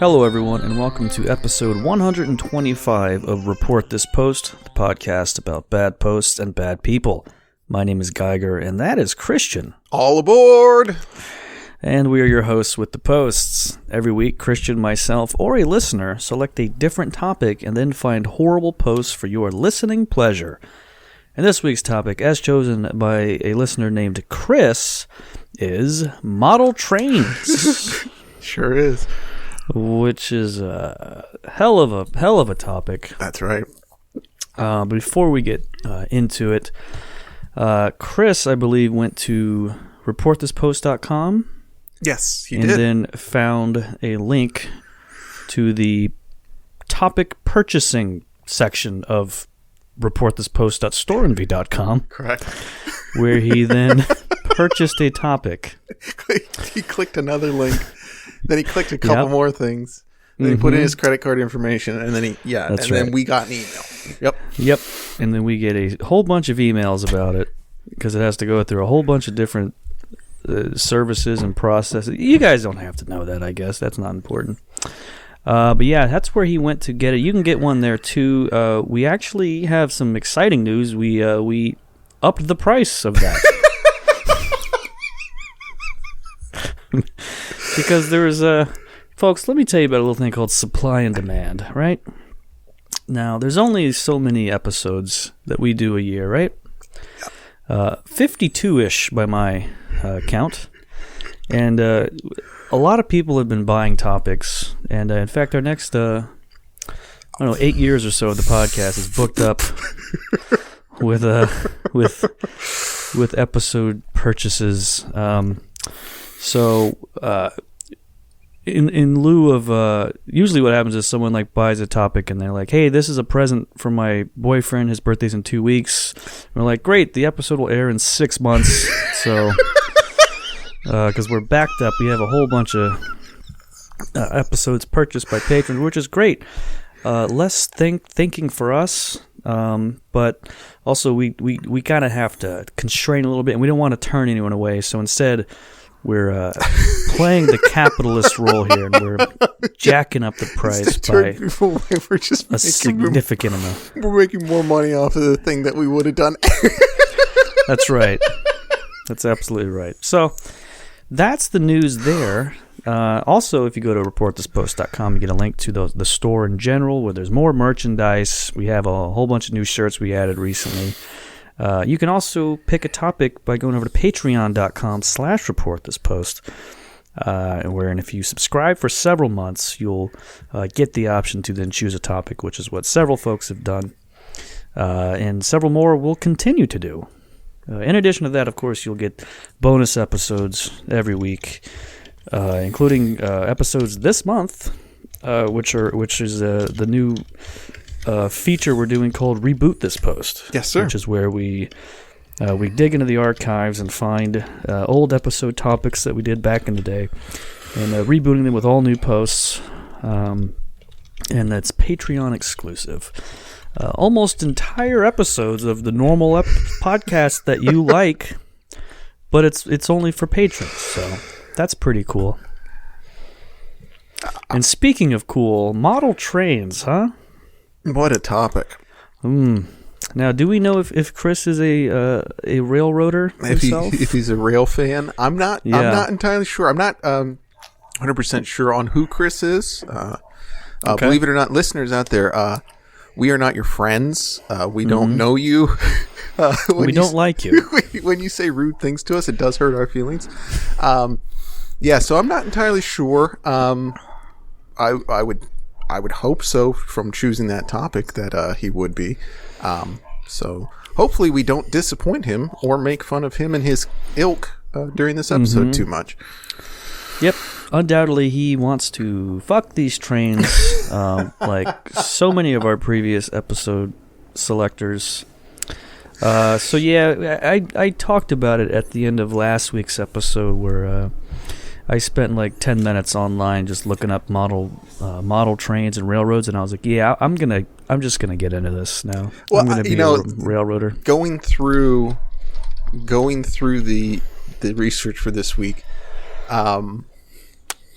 Hello, everyone, and welcome to episode 125 of Report This Post, the podcast about bad posts and bad people. My name is Geiger, and that is Christian. All aboard! And we are your hosts with the posts. Every week, Christian, myself, or a listener select a different topic and then find horrible posts for your listening pleasure. And this week's topic, as chosen by a listener named Chris, is model trains. Sure is. Which is a hell of a topic. That's right. Before we get into it, Chris, I believe, went to reportthispost.com. Yes, he did. And then found a link to the topic purchasing section of reportthispost.storeenvy.com. Correct. Where he then purchased a topic. He clicked another link. Then he clicked a couple more things. Then he put in his credit card information, and then then we got an email. Yep. And then we get a whole bunch of emails about it because it has to go through a whole bunch of different services and processes. You guys don't have to know that, I guess. That's not important. But yeah, that's where he went to get it. You can get one there too. We actually have some exciting news. We upped the price of that. Because there's folks, let me tell you about a little thing called supply and demand, right? Now, there's only so many episodes that we do a year, right? 52-ish by my count. And a lot of people have been buying topics. And in fact, our next, 8 years or so of the podcast is booked up with episode purchases. So, in lieu of, usually what happens is someone buys a topic and they're like, hey, this is a present for my boyfriend, his birthday's in 2 weeks. And we're like, great, the episode will air in 6 months. So, because we're backed up, we have a whole bunch of episodes purchased by patrons, which is great. Less thinking for us, but also we kind of have to constrain a little bit, and we don't want to turn anyone away. So instead, we're playing the capitalist role here, and we're jacking up the price by we're just a significant amount. We're making more money off of the thing that we would have done. That's right. That's absolutely right. So that's the news there. Also, if you go to reportthispost.com, you get a link to the store in general, where there's more merchandise. We have a whole bunch of new shirts we added recently. You can also pick a topic by going over to patreon.com/reportthispost, wherein if you subscribe for several months, you'll get the option to then choose a topic, which is what several folks have done, and several more will continue to do. In addition to that, of course, you'll get bonus episodes every week, including episodes this month, which is the new feature we're doing called Reboot This Post. Yes, sir. Which is where we dig into the archives and find old episode topics that we did back in the day, and rebooting them with all new posts. And that's Patreon exclusive. Almost entire episodes of the normal podcast that you like, but it's only for patrons, so that's pretty cool. And speaking of cool, model trains, huh? What a topic. Now, do we know if Chris is a railroader himself? If he's a rail fan? I'm not entirely sure. I'm not 100% sure on who Chris is. Okay. Believe it or not, listeners out there, we are not your friends. We don't know you. We don't like you. When you say rude things to us, it does hurt our feelings. So I'm not entirely sure. I would hope so from choosing that topic that he would be. So hopefully we don't disappoint him or make fun of him and his ilk during this episode too much. Yep. Undoubtedly, he wants to fuck these trains like so many of our previous episode selectors. So yeah, I talked about it at the end of last week's episode where I spent 10 minutes online just looking up model trains and railroads, and I was like, yeah, I'm just gonna get into this now. Well, I'm gonna be a railroader. Going through the research for this week,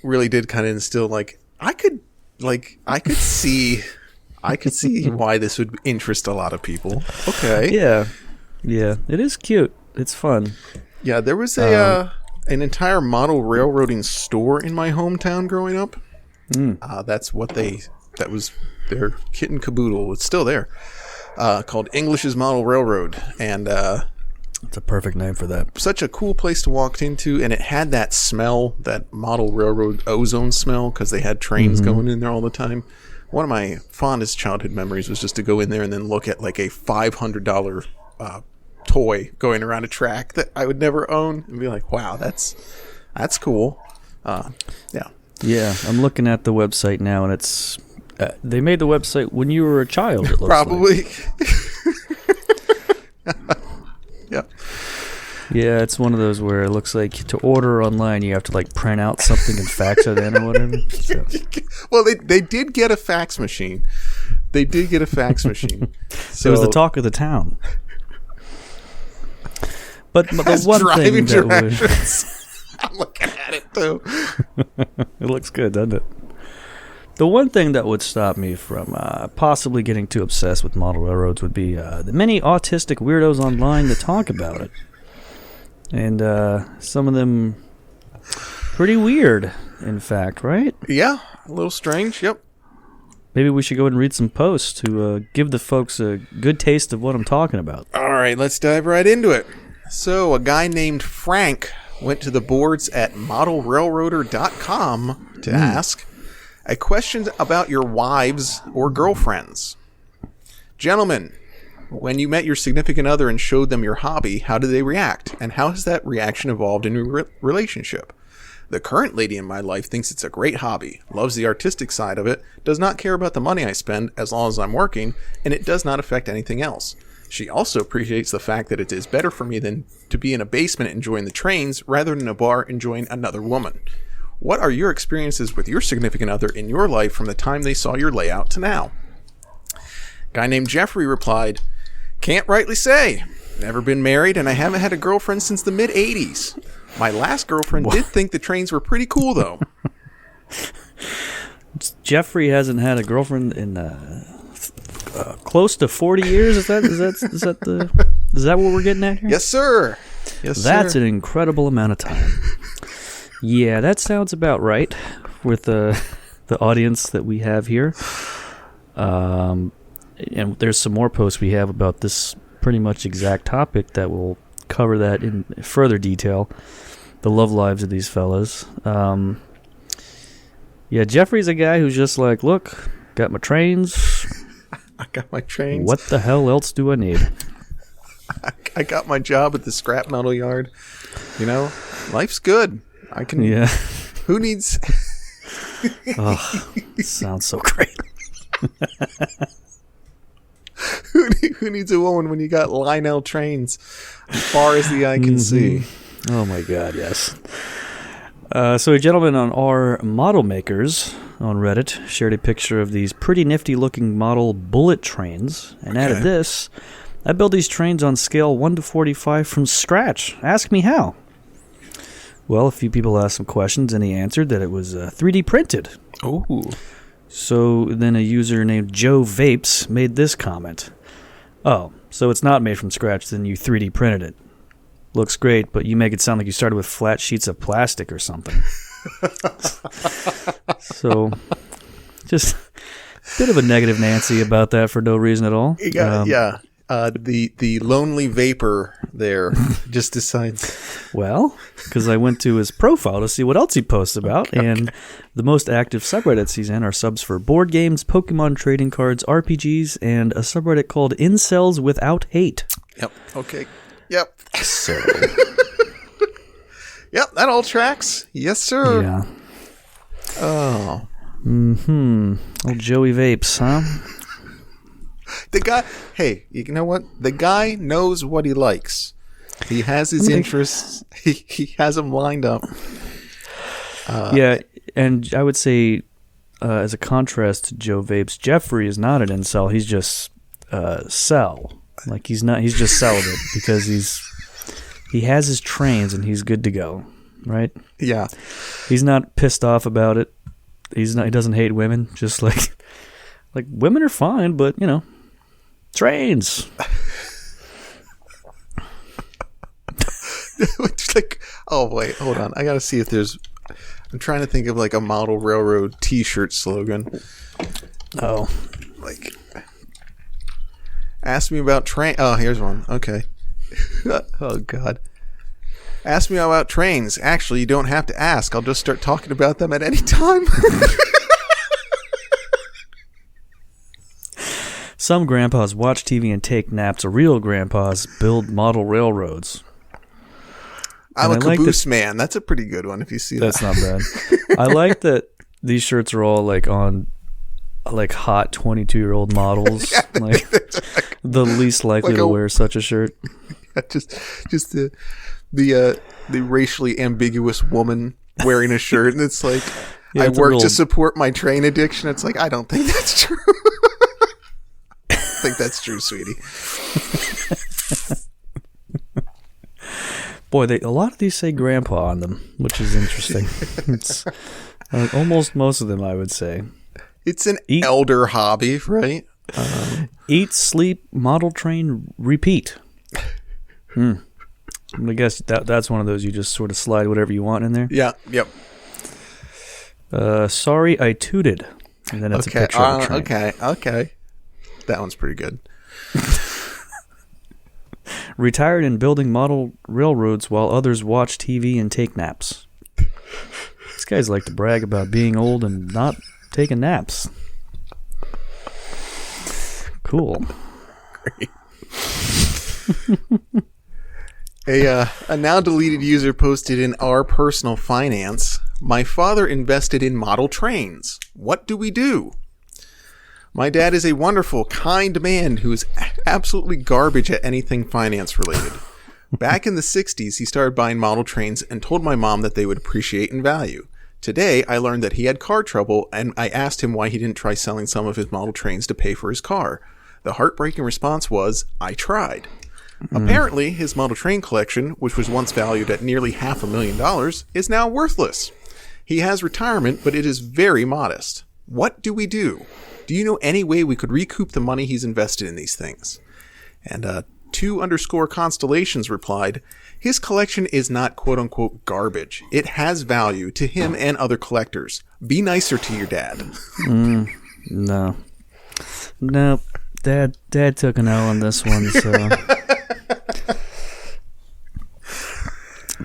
really did kind of instill I could see why this would interest a lot of people. Okay. Yeah. Yeah. It is cute. It's fun. Yeah, there was an entire model railroading store in my hometown growing up. That was their kit and caboodle. It's still there. Called English's Model Railroad. And it's a perfect name for that. Such a cool place to walk into, and it had that smell, that model railroad ozone smell, because they had trains going in there all the time. One of my fondest childhood memories was just to go in there and then look at like a $500 toy going around a track that I would never own and be like, wow, that's cool. Yeah. Yeah, I'm looking at the website now, and it's they made the website when you were a child, it looks Probably. like. Yeah. Yeah, it's one of those where it looks like to order online, you have to like print out something and fax it in or whatever. So. Well, they did get a fax machine. So, it was the talk of the town. But the one thing that was... I'm looking at it too. It looks good, doesn't it? The one thing that would stop me from possibly getting too obsessed with model railroads would be the many autistic weirdos online that talk about it. And some of them pretty weird, in fact, right? Yeah, a little strange, yep. Maybe we should go and read some posts to give the folks a good taste of what I'm talking about. All right, let's dive right into it. So, a guy named Frank went to the boards at modelrailroader.com to ask a question about your wives or girlfriends. Gentlemen, when you met your significant other and showed them your hobby, how did they react? And how has that reaction evolved in your relationship? The current lady in my life thinks it's a great hobby, loves the artistic side of it, does not care about the money I spend as long as I'm working, and it does not affect anything else. She also appreciates the fact that it is better for me than to be in a basement enjoying the trains rather than a bar enjoying another woman. What are your experiences with your significant other in your life from the time they saw your layout to now? Guy named Jeffrey replied, can't rightly say. Never been married, and I haven't had a girlfriend since the mid-'80s. My last girlfriend did think the trains were pretty cool, though. Jeffrey hasn't had a girlfriend in close to 40 years. Is that what we're getting at here? Yes, sir. That's an incredible amount of time. Yeah, that sounds about right with the audience that we have here. And there's some more posts we have about this pretty much exact topic that will cover that in further detail. The love lives of these fellas. Yeah, Jeffrey's a guy who's just like, look, got my trains. I got my trains. What the hell else do I need? I got my job at the scrap metal yard. You know, life's good. I can. Yeah. Who needs? Oh, sounds so great. Who needs a woman when you got Lionel trains as far as the eye can see? Oh my God, yes. So a gentleman on our model makers on Reddit shared a picture of these pretty nifty looking model bullet trains and added this: I build these trains on scale 1 to 45 from scratch. Ask me how. Well, a few people asked some questions and he answered that it was 3D printed. Oh. So then a user named Joe Vapes made this comment. Oh, so it's not made from scratch, then you 3D printed it. Looks great, but you make it sound like you started with flat sheets of plastic or something. So, just a bit of a negative Nancy about that for no reason at all. Yeah. The lonely vapor there just decides. Well, because I went to his profile to see what else he posts about, and the most active subreddits he's in are subs for board games, Pokemon trading cards, RPGs, and a subreddit called Incels Without Hate. Yep. Okay. Yep. So. Yep, that all tracks. Yes, sir. Yeah. Oh. Old Joey Vapes, huh? The guy, hey, you know what? The guy knows what he likes. He has his interests. He has them lined up. Yeah, and I would say, as a contrast to Joe Vapes, Jeffrey is not an incel. He's just cell. Like he's just celibate because he has his trains and he's good to go, right? Yeah. He's not pissed off about it. He doesn't hate women. Just like women are fine, but trains. Like, oh wait, hold on. I gotta see if there's. I'm trying to think of like a model railroad T-shirt slogan. Oh, like, ask me about train. Oh, here's one. Okay. Oh God. Ask me about trains. Actually, you don't have to ask. I'll just start talking about them at any time. Some grandpas watch TV and take naps. Real grandpas build model railroads. I'm a caboose man. That's a pretty good one if you see that. That's not bad. I like that these shirts are all like on like hot 22-year-old models. Yeah, like the least likely like to wear such a shirt. Just the racially ambiguous woman wearing a shirt, and it's like, I work to support my train addiction. It's like, I don't think that's true. I think that's true, sweetie. Boy, a lot of these say grandpa on them, which is interesting. It's almost most of them, I would say. It's an elder hobby, right? Eat, sleep, model train, repeat. I guess that's one of those you just sort of slide whatever you want in there. Yeah, yep. Sorry, I tooted. And then it's a picture of a train. Okay. That one's pretty good. Retired in building model railroads while others watch TV and take naps. These guys like to brag about being old and not taking naps. Cool. Great. A now deleted user posted in our personal finance, my father invested in model trains. What do we do? My dad is a wonderful, kind man who is absolutely garbage at anything finance related. Back in the 60s, he started buying model trains and told my mom that they would appreciate in value. Today, I learned that he had car trouble, and I asked him why he didn't try selling some of his model trains to pay for his car. The heartbreaking response was, I tried. Apparently, his model train collection, which was once valued at nearly $500,000, is now worthless. He has retirement, but it is very modest. What do we do? Do you know any way we could recoup the money he's invested in these things? And 2_constellations replied, his collection is not quote-unquote garbage. It has value to him and other collectors. Be nicer to your dad. No. Nope. Dad took an L on this one, so...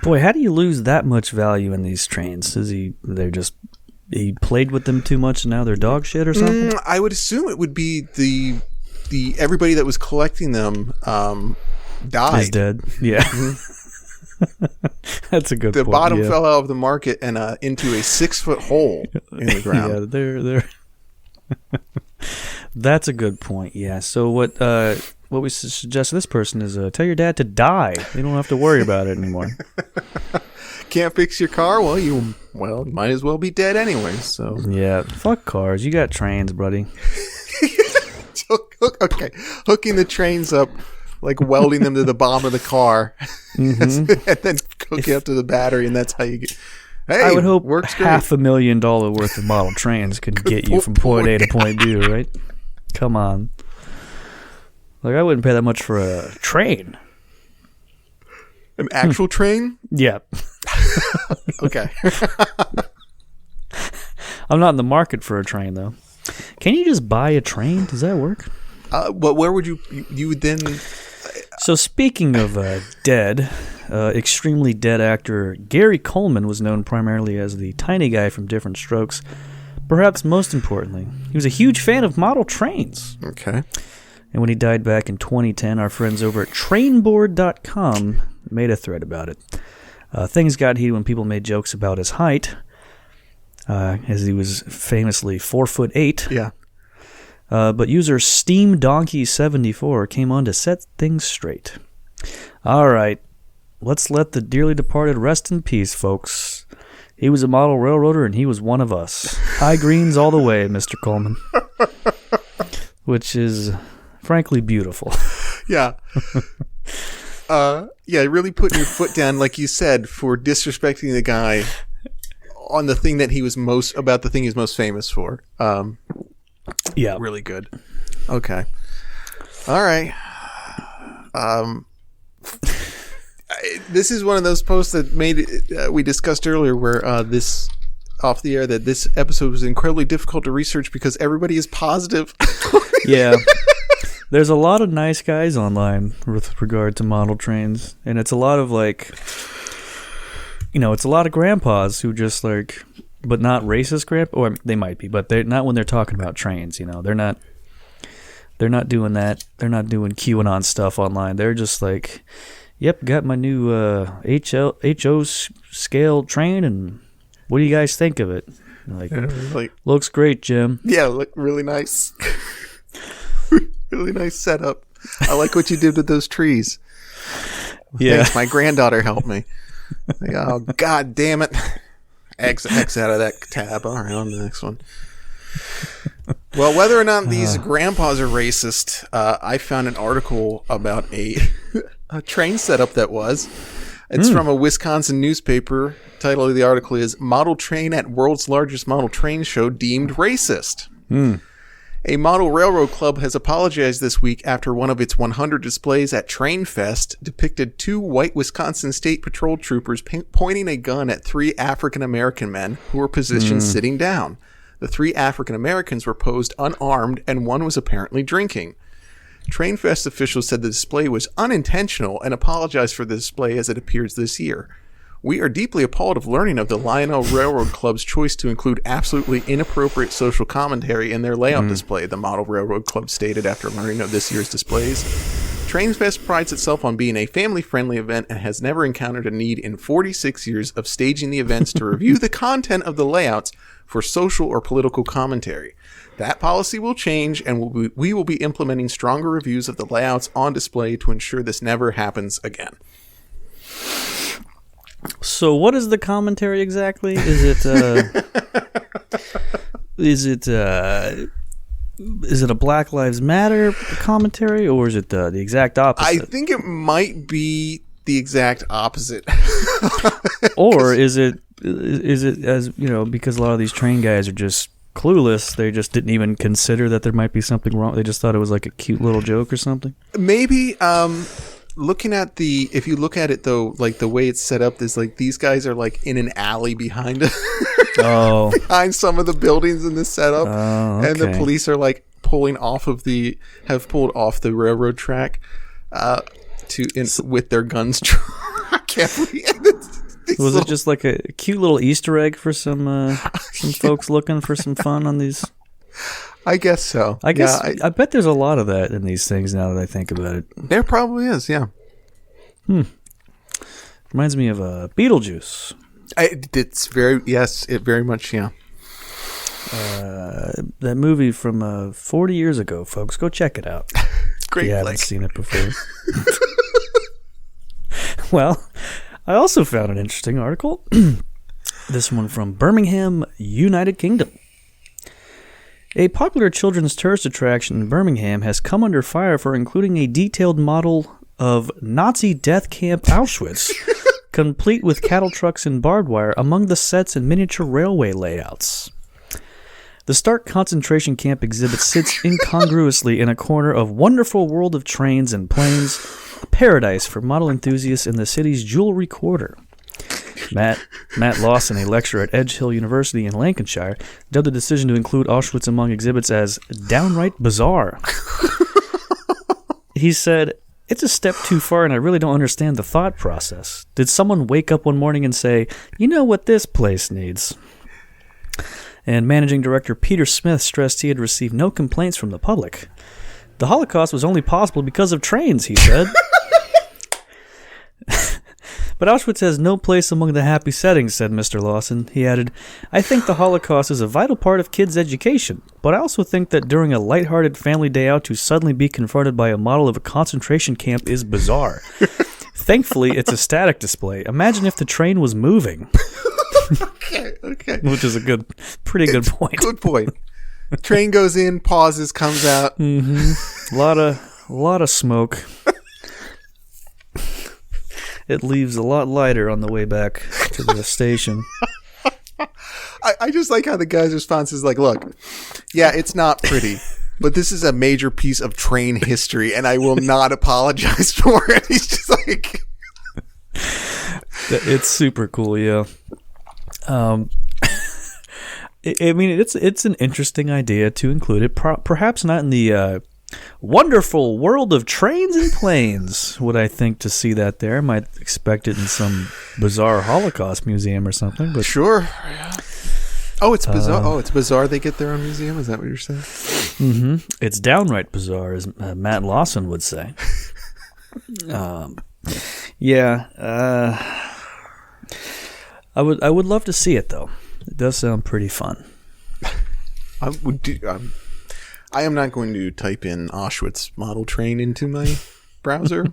Boy, how do you lose that much value in these trains? He played with them too much and now they're dog shit or something? I would assume it would be the everybody that was collecting them died. Is dead. Yeah. That's a good point. The bottom fell out of the market and into a 6-foot hole in the ground. Yeah, they're That's a good point. Yeah. So what we suggest to this person is tell your dad to die. You don't have to worry about it anymore. Can't fix your car? Well, you might as well be dead anyway. So yeah, fuck cars. You got trains, buddy. Okay, hooking the trains up, like welding them to the bottom of the car, and then hooking up to the battery, and that's how you get. Hey, I would hope works great. $500,000 worth of model trains can get you from point A to point B, right? Come on. Like, I wouldn't pay that much for a train. An actual train? Yeah. Okay. I'm not in the market for a train, though. Can you just buy a train? Does that work? But where would you would then... So speaking of dead, extremely dead actor Gary Coleman was known primarily as the tiny guy from Different Strokes. Perhaps most importantly, he was a huge fan of model trains. Okay. And when he died back in 2010, our friends over at trainboard.com made a thread about it. Things got heated when people made jokes about his height, as he was famously 4'8". Yeah. But user Steam Donkey 74 came on to set things straight. All right, let's let the dearly departed rest in peace, folks. He was a model railroader, and he was one of us. High greens all the way, Mr. Coleman. Which is, frankly, beautiful. Yeah. Yeah, really putting your foot down, like you said, for disrespecting the guy on the thing that he was most famous for. Yeah. Really good. Okay. All right. This is one of those posts that made it, we discussed earlier where this off the air that this episode was incredibly difficult to research because everybody is positive. Yeah. There's a lot of nice guys online with regard to model trains, and it's a lot of like, it's a lot of grandpas who just like, but not racist grandpa, or they might be, but they're not when they're talking about trains. They're not doing that. They're not doing QAnon stuff online. They're just like, yep, got my new HO scale train, and what do you guys think of it? Like, looks great, Jim. Yeah, look really nice. Really nice setup. I like what you did with those trees. Yeah. Thanks, my granddaughter helped me. Like, oh, God damn it. X out of that tab. All right, on to the next one. Well, whether or not these grandpas are racist, I found an article about a train setup that was. It's from a Wisconsin newspaper. Title of the article is Model Train at World's Largest Model Train Show Deemed Racist. A model railroad club has apologized this week after one of its 100 displays at Train Fest depicted 2 white Wisconsin State Patrol troopers pointing a gun at 3 African American men who were positioned sitting down. The 3 African Americans were posed unarmed and one was apparently drinking. Train Fest officials said the display was unintentional and apologized for the display as it appears this year. We are deeply appalled of learning of the Lionel Railroad Club's choice to include absolutely inappropriate social commentary in their layout display, the Model Railroad Club stated after learning of this year's displays. Train Fest prides itself on being a family-friendly event and has never encountered a need in 46 years of staging the events to review the content of the layouts for social or political commentary. That policy will change, and we will be implementing stronger reviews of the layouts on display to ensure this never happens again. So what is the commentary exactly? Is it a Black Lives Matter commentary, or is it the exact opposite? I think it might be the exact opposite. Or is it as because a lot of these train guys are just clueless, they just didn't even consider that there might be something wrong. They just thought it was like a cute little joke or something. Maybe if you look at it though, like the way it's set up is like these guys are like in an alley behind behind some of the buildings in this setup. Oh, okay. And the police are like pulled off the railroad track with their guns. I can't believe it. Was it just like a cute little Easter egg for some folks looking for some fun on these? I guess so. I guess I bet there's a lot of that in these things now that I think about it. There probably is, yeah. Reminds me of Beetlejuice. It very much, yeah. That movie from 40 years ago, folks. Go check it out. Great. If you haven't seen it before. Well, I also found an interesting article. This one from Birmingham, United Kingdom. A popular children's tourist attraction in Birmingham has come under fire for including a detailed model of Nazi death camp Auschwitz, complete with cattle trucks and barbed wire among the sets and miniature railway layouts. The stark concentration camp exhibit sits incongruously in a corner of wonderful world of trains and planes, a paradise for model enthusiasts in the city's jewelry quarter. Matt Lawson, a lecturer at Edge Hill University in Lancashire, dubbed the decision to include Auschwitz among exhibits as downright bizarre. He said, "It's a step too far and I really don't understand the thought process. Did someone wake up one morning and say, you know what this place needs?" And managing director Peter Smith stressed he had received no complaints from the public. The Holocaust was only possible because of trains, he said. But Auschwitz has no place among the happy settings, said Mr. Lawson. He added, "I think the Holocaust is a vital part of kids' education, but I also think that during a lighthearted family day out to suddenly be confronted by a model of a concentration camp is bizarre. Thankfully, it's a static display. Imagine if the train was moving." Okay. Which is a pretty good point. Good point. Train goes in, pauses, comes out. Mm-hmm. A lot of smoke. It leaves a lot lighter on the way back to the station. I just like how the guy's response is like, look, yeah, it's not pretty, but this is a major piece of train history, and I will not apologize for it. He's just like... It's super cool, yeah. I mean, it's an interesting idea to include it. Perhaps not in the wonderful world of trains and planes would I think to see that there. Might expect it in some bizarre Holocaust museum or something. But sure. Yeah. Oh, it's bizarre. It's bizarre they get their own museum? Is that what you're saying? Mm-hmm. It's downright bizarre, as Matt Lawson would say. Yeah. I would love to see it, though. It does sound pretty fun. I am not going to type in Auschwitz model train into my browser.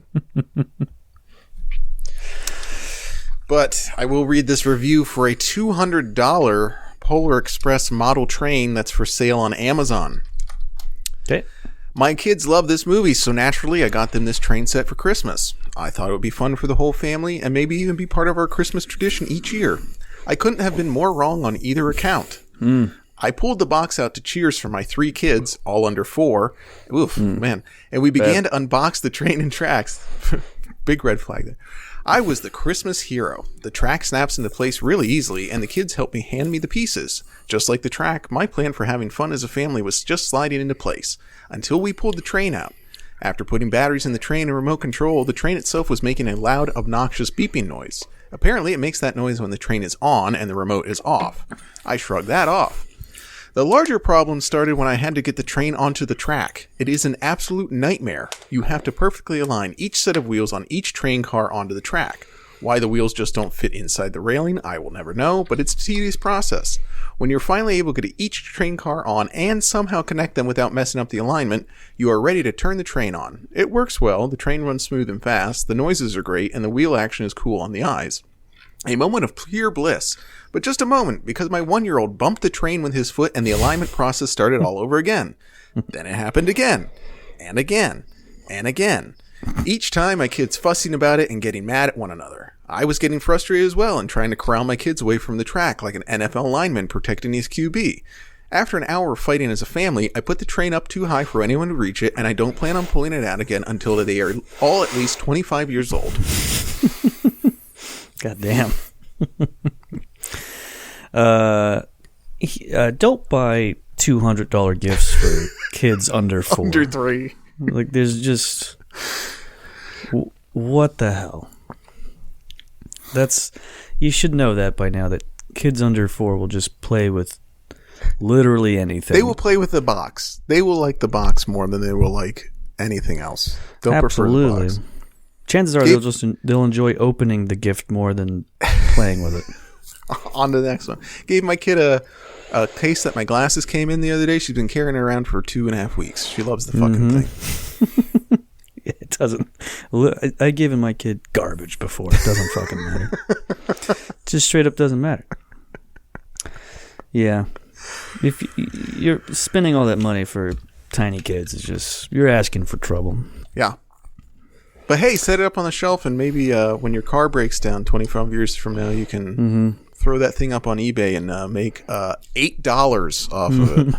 But I will read this review for a $200 Polar Express model train that's for sale on Amazon. Okay. My kids love this movie, so naturally I got them this train set for Christmas. I thought it would be fun for the whole family and maybe even be part of our Christmas tradition each year. I couldn't have been more wrong on either account. I pulled the box out to cheers for my 3 kids, all under 4. Oof, man. And we began to unbox the train and tracks. Big red flag there. I was the Christmas hero. The track snaps into place really easily, and the kids helped me hand me the pieces. Just like the track, my plan for having fun as a family was just sliding into place, until we pulled the train out. After putting batteries in the train and remote control, the train itself was making a loud, obnoxious beeping noise. Apparently, it makes that noise when the train is on and the remote is off. I shrugged that off. The larger problem started when I had to get the train onto the track. It is an absolute nightmare. You have to perfectly align each set of wheels on each train car onto the track. Why the wheels just don't fit inside the railing, I will never know, but it's a tedious process. When you're finally able to get each train car on and somehow connect them without messing up the alignment, you are ready to turn the train on. It works well, the train runs smooth and fast, the noises are great, and the wheel action is cool on the eyes. A moment of pure bliss, but just a moment, because my 1-year-old bumped the train with his foot and the alignment process started all over again. Then it happened again, and again, and again. Each time my kids fussing about it and getting mad at one another. I was getting frustrated as well and trying to corral my kids away from the track like an NFL lineman protecting his QB. After an hour of fighting as a family, I put the train up too high for anyone to reach it, and I don't plan on pulling it out again until they are all at least 25 years old. God damn. Don't buy $200 gifts for kids under 4. Under 3. Like, there's just... What the hell? You should know that by now, that kids under 4 will just play with literally anything. They will play with the box. They will like the box more than they will like anything else. They'll Absolutely. prefer the box. Chances are they'll enjoy opening the gift more than playing with it. On to the next one. Gave my kid a case that my glasses came in the other day. She's been carrying it around for 2.5 weeks. She loves the fucking thing. It doesn't. I given my kid garbage before. It doesn't fucking matter. Just straight up doesn't matter. Yeah. If you're spending all that money for tiny kids, it's just, you're asking for trouble. Yeah. But hey, set it up on the shelf, and maybe when your car breaks down 25 years from now, you can throw that thing up on eBay and make $8 off of it.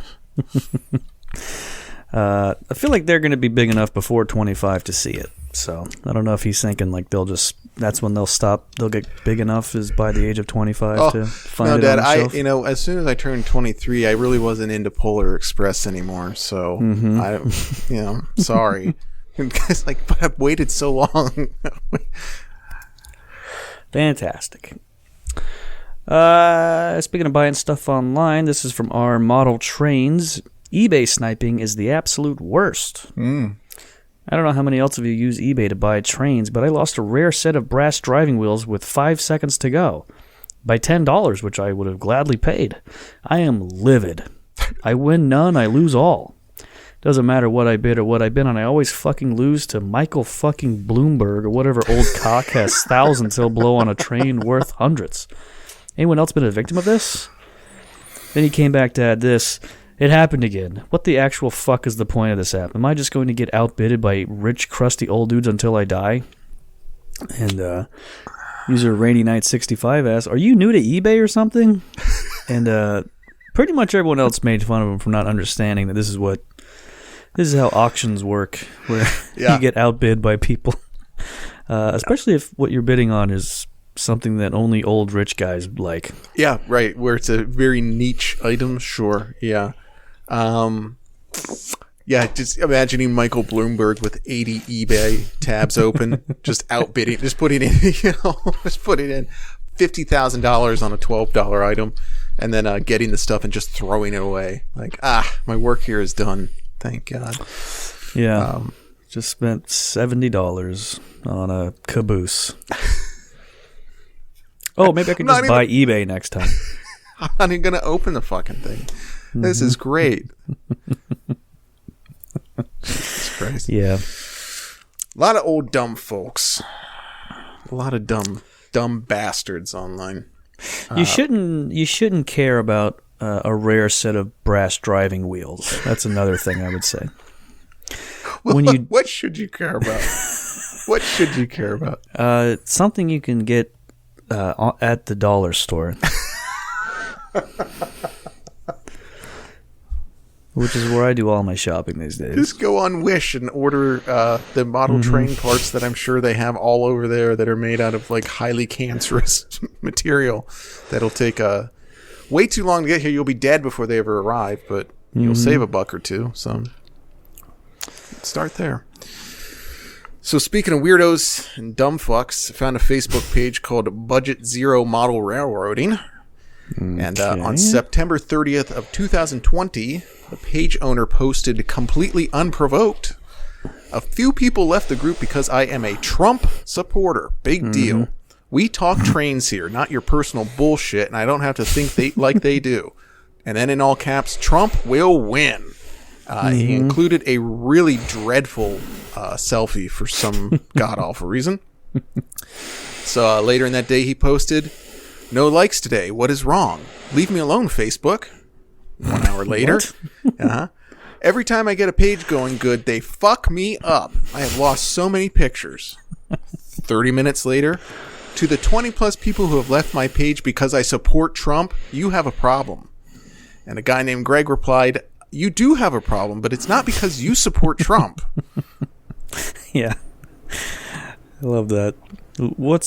I feel like they're going to be big enough before 25 to see it. So I don't know if he's thinking like that's when they'll stop. They'll get big enough is by the age of 25 to find it Dad, on the shelf. as soon as I turned 23, I really wasn't into Polar Express anymore. So sorry. It's like, but I've waited so long. Fantastic. Speaking of buying stuff online, this is from our model trains. eBay sniping is the absolute worst. I don't know how many else of you use eBay to buy trains, but I lost a rare set of brass driving wheels with 5 seconds to go by $10, which I would have gladly paid. I am livid. I win none, I lose all. Doesn't matter what I bid or what I bid on, I always fucking lose to Michael fucking Bloomberg or whatever old cock has thousands he'll blow on a train worth hundreds. Anyone else been a victim of this? Then he came back to add this. It happened again. What the actual fuck is the point of this app? Am I just going to get outbidded by rich, crusty old dudes until I die? And user Rainy Night 65 asks, are you new to eBay or something? And pretty much everyone else made fun of him for not understanding that this is how auctions work, where you get outbid by people. Especially if what you're bidding on is something that only old rich guys like. Yeah, right. Where it's a very niche item. Sure. Yeah. Just imagining Michael Bloomberg with 80 eBay tabs open, just outbidding, just putting in $50,000 on a $12 item, and then getting the stuff and just throwing it away. Like, my work here is done. Thank God. Yeah. Just spent $70 on a caboose. Oh, maybe I could just buy eBay next time. I'm not even going to open the fucking thing. Mm-hmm. This is great. Jesus Christ. Yeah. A lot of old dumb folks. A lot of dumb bastards online. You shouldn't care about a rare set of brass driving wheels. That's another thing I would say. What should you care about? What should you care about? Something you can get at the dollar store. Which is where I do all my shopping these days. Just go on Wish and order the model train parts that I'm sure they have all over there that are made out of like highly cancerous material that'll take way too long to get here. You'll be dead before they ever arrive, but you'll save a buck or two. So start there. So speaking of weirdos and dumb fucks, I found a Facebook page called Budget Zero Model Railroading. And on September 30th of 2020, the page owner posted completely unprovoked. A few people left the group because I am a Trump supporter. Big deal. We talk trains here, not your personal bullshit, and I don't have to think like they do. And then in all caps, Trump will win. He included a really dreadful selfie for some god-awful reason. So later in that day, he posted, "No likes today. What is wrong? Leave me alone, Facebook." 1 hour later. Every time I get a page going good, they fuck me up. I have lost so many pictures. 30 minutes later. To the 20 plus people who have left my page because I support Trump, you have a problem. And a guy named Greg replied, "You do have a problem, but it's not because you support Trump." Yeah. I love that.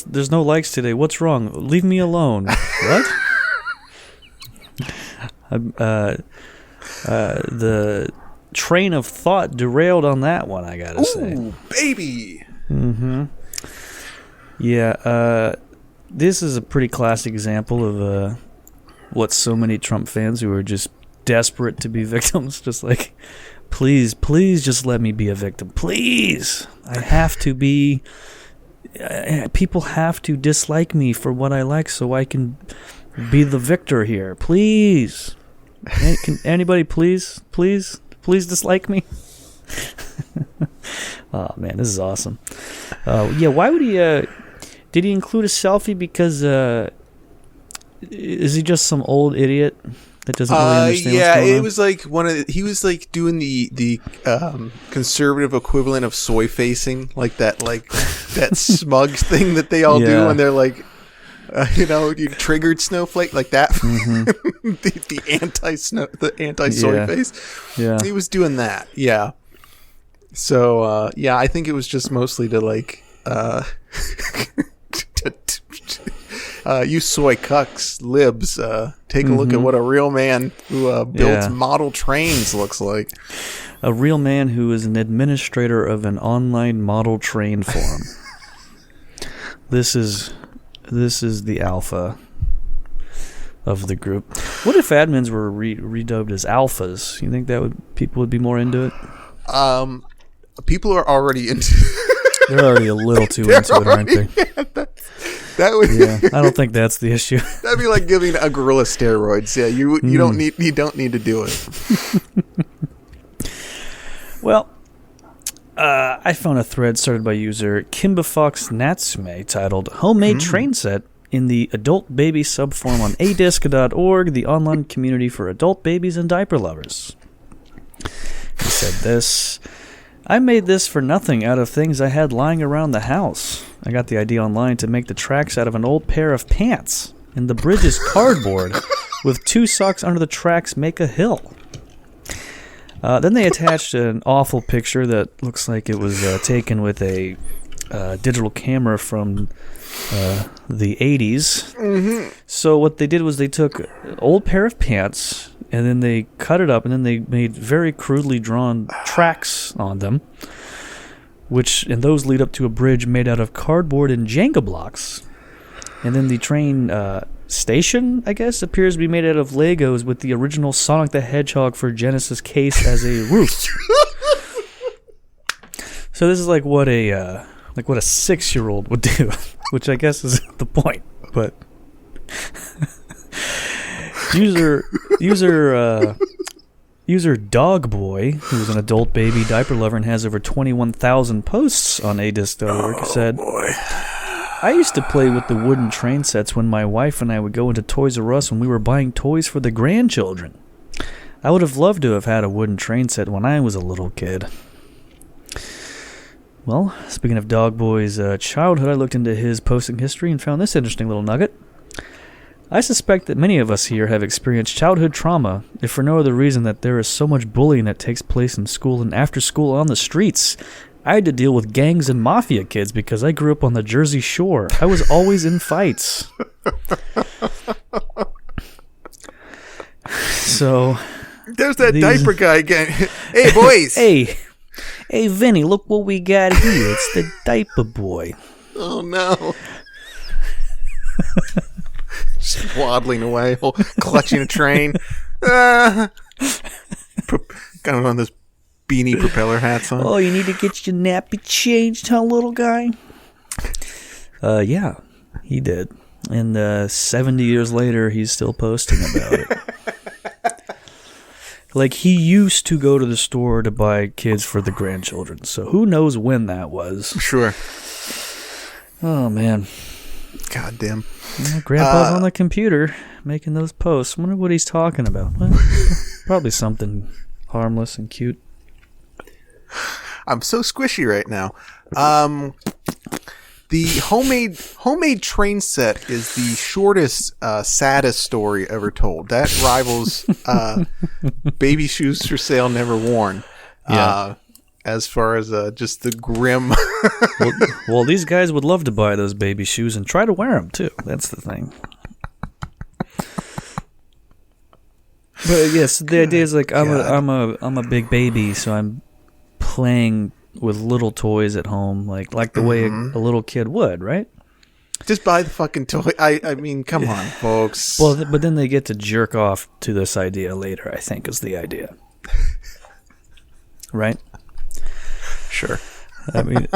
There's no likes today. What's wrong? Leave me alone. What? The train of thought derailed on that one, I gotta say. Ooh, baby. Yeah, this is a pretty classic example of what so many Trump fans who are just desperate to be victims, just like, please just let me be a victim. Please. I have to be... people have to dislike me for what I like so I can be the victor here. Please. Can anybody please dislike me? Oh, man, this is awesome. Yeah, why would he... did he include a selfie because... is he just some old idiot that doesn't really understand what's going on? It was like he was like doing the conservative equivalent of soy facing, like that smug thing that they all do when they're like, you triggered snowflake like that. the anti soy face. Yeah, he was doing that. Yeah. So I think it was just mostly to like you soy cucks, libs, take a look at what a real man who builds model trains looks like. A real man who is an administrator of an online model train forum. This is the alpha of the group. What if admins were redubbed as alphas? You think people would be more into it? People are already into. They're already a little too into it, aren't they? That would, I don't think that's the issue. That'd be like giving a gorilla steroids. Yeah, you don't need to do it. Well, I found a thread started by user Kimbafox Natsume titled "Homemade Train Set" in the adult baby subforum on adisc.org, the online community for adult babies and diaper lovers. He said this: "I made this for nothing out of things I had lying around the house. I got the idea online to make the tracks out of an old pair of pants, and the bridge is cardboard. with 2 socks under the tracks make a hill. Then they attached an awful picture that looks like it was taken with a digital camera from the 80s. Mm-hmm. So what they did was they took an old pair of pants, and then they cut it up, and then they made very crudely drawn tracks on them, and those lead up to a bridge made out of cardboard and Jenga blocks. And then the train station, I guess, appears to be made out of Legos with the original Sonic the Hedgehog for Genesis case as a roof. So this is like what a 6-year-old would do, which I guess is the point. But user Dogboy, who's an adult baby diaper lover and has over 21,000 posts on adisc.org, said, I used to play with the wooden train sets when my wife and I would go into Toys R Us when we were buying toys for the grandchildren. I would have loved to have had a wooden train set when I was a little kid. Well, speaking of Dogboy's childhood, I looked into his posting history and found this interesting little nugget. I suspect that many of us here have experienced childhood trauma, if for no other reason that there is so much bullying that takes place in school and after school on the streets. I had to deal with gangs and mafia kids because I grew up on the Jersey Shore. I was always in fights. So... There's that diaper guy again. Hey, boys. Hey, Vinny, look what we got here. It's the diaper boy. Oh, no. Just waddling away, clutching a train. Got him on this beanie propeller hats on. Oh, you need to get your nappy changed, huh, little guy? Yeah, he did. And 70 years later, he's still posting about it. Like, he used to go to the store to buy kids for the grandchildren, so who knows when that was. Sure. Oh, man. God damn. Yeah, Grandpa's on the computer making those posts. I wonder what he's talking about. Well, probably something harmless and cute. I'm so squishy right now. The homemade train set is the shortest, saddest story ever told. That rivals Baby Shoes for Sale Never Worn. Yeah. As far as just the grim. well, these guys would love to buy those baby shoes and try to wear them too. That's the thing. But yes, the idea is like I'm a big baby, so I'm playing with little toys at home, like the way a little kid would, right? Just buy the fucking toy. I mean, come on, folks. Well, but then they get to jerk off to this idea later, I think, is the idea. Right? Sure. I mean,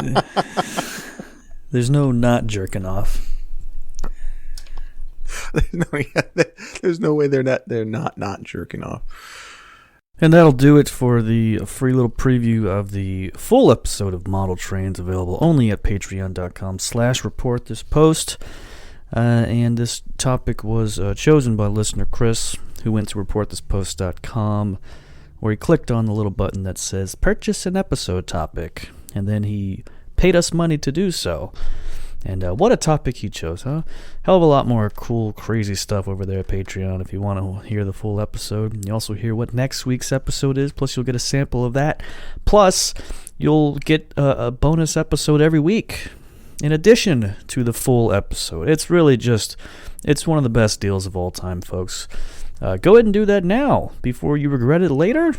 there's no not jerking off. There's no way they're not jerking off. And that'll do it for the free little preview of the full episode of Model Trains, available only at patreon.com/reportthispost. And this topic was chosen by listener Chris, who went to reportthispost.com, where he clicked on the little button that says purchase an episode topic, and then he paid us money to do so. And what a topic he chose, huh? Hell of a lot more cool, crazy stuff over there at Patreon if you want to hear the full episode. You also hear what next week's episode is, plus you'll get a sample of that. Plus, you'll get a bonus episode every week in addition to the full episode. It's really it's one of the best deals of all time, folks. Go ahead and do that now before you regret it later.